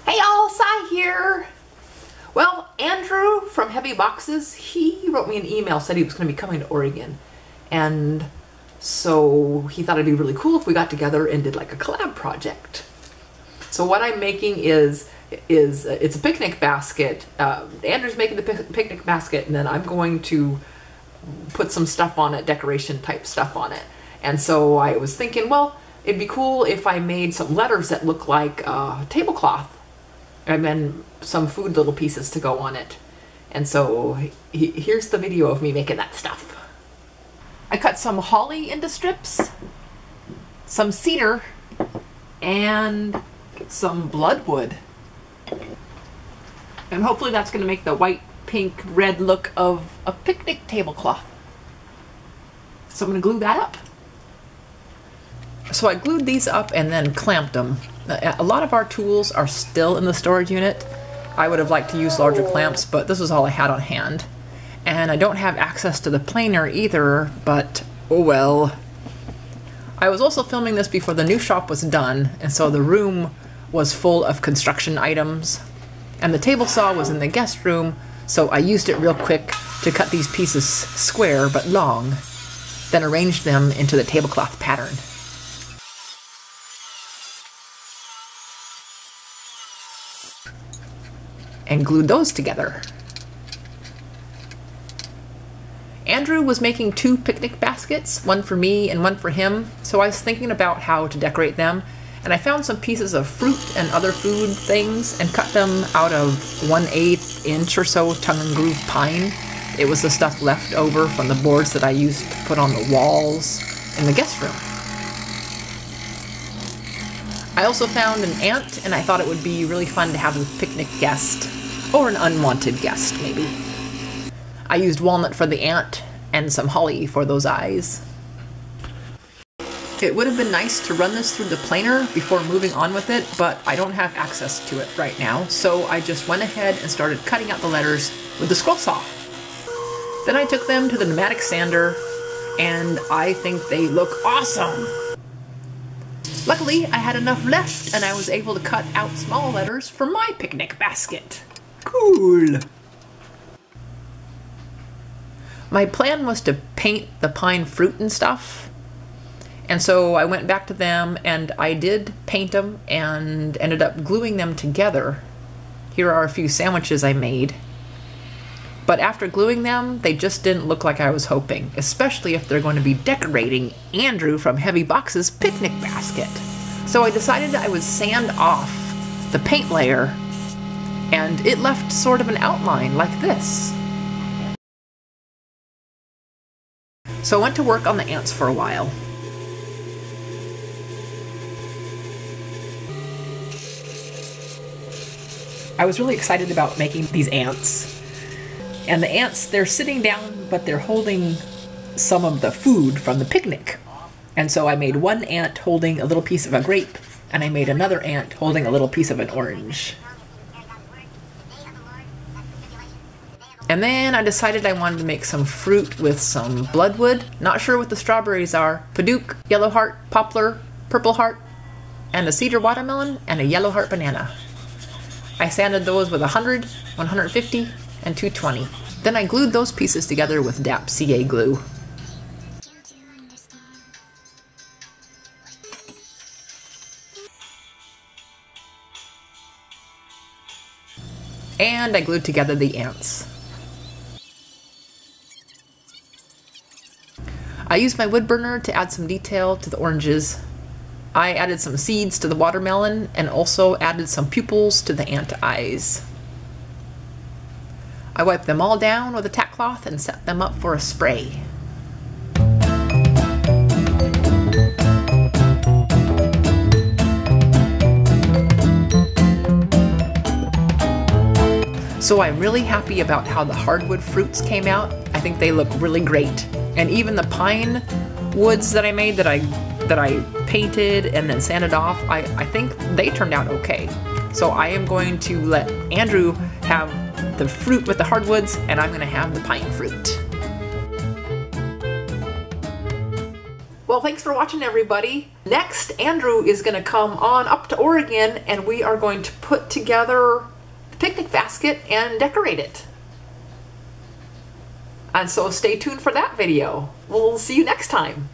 Hey y'all, Sai here. Well, Andrew from Heavyboxes, he wrote me an email, said he was going to be coming to Oregon. And so he thought it'd be really cool if we got together and did like a collab project. So what I'm making is it's a picnic basket. Andrew's making the picnic basket, and then I'm going to put some stuff on it, decoration type stuff on it. And so I was thinking, well, it'd be cool if I made some letters that look like a tablecloth, and then some food little pieces to go on it. And so here's the video of me making that stuff. I cut some holly into strips, some cedar, and some bloodwood. And hopefully that's going to make the white, pink, red look of a picnic tablecloth. So I'm going to glue that up. So I glued these up and then clamped them. A lot of our tools are still in the storage unit. I would have liked to use larger clamps, but this was all I had on hand. And I don't have access to the planer either, but oh well. I was also filming this before the new shop was done, and so the room was full of construction items. And the table saw was in the guest room, so I used it real quick to cut these pieces square but long, then arranged them into the tablecloth pattern. And glued those together. Andrew was making 2 picnic baskets, one for me and one for him, so I was thinking about how to decorate them, and I found some pieces of fruit and other food things and cut them out of 1/8 inch or so tongue and groove pine. It was the stuff left over from the boards that I used to put on the walls in the guest room. I also found an ant, and I thought it would be really fun to have a picnic guest, or an unwanted guest, maybe. I used walnut for the ant, and some holly for those eyes. It would have been nice to run this through the planer before moving on with it, but I don't have access to it right now, so I just went ahead and started cutting out the letters with the scroll saw. Then I took them to the pneumatic sander, and I think they look awesome! Luckily, I had enough left, and I was able to cut out small letters for my picnic basket. Cool! My plan was to paint the pine fruit and stuff, and so I went back to them and I did paint them and ended up gluing them together. Here are a few sandwiches I made. But after gluing them, they just didn't look like I was hoping, especially if they're going to be decorating Andrew from Heavyboxes' picnic basket. So I decided I would sand off the paint layer, and it left sort of an outline like this. So I went to work on the ants for a while. I was really excited about making these ants. And the ants, they're sitting down, but they're holding some of the food from the picnic. And so I made one ant holding a little piece of a grape, and I made another ant holding a little piece of an orange. And then I decided I wanted to make some fruit with some bloodwood. Not sure what the strawberries are. Padauk, yellow heart, poplar, purple heart, and a cedar watermelon, and a yellow heart banana. I sanded those with 100, 150, and 220. Then I glued those pieces together with DAP CA glue. And I glued together the ants. I used my wood burner to add some detail to the oranges. I added some seeds to the watermelon and also added some pupils to the ant eyes. I wiped them all down with a tack cloth and set them up for a spray. So I'm really happy about how the hardwood fruits came out. I think they look really great. And even the pine woods that I made that I painted and then sanded off, I think they turned out okay. So I am going to let Andrew have the fruit with the hardwoods, and I'm going to have the pine fruit. Well, thanks for watching, everybody. Next, Andrew is going to come on up to Oregon, and we are going to put together the picnic basket and decorate it. And so stay tuned for that video. We'll see you next time.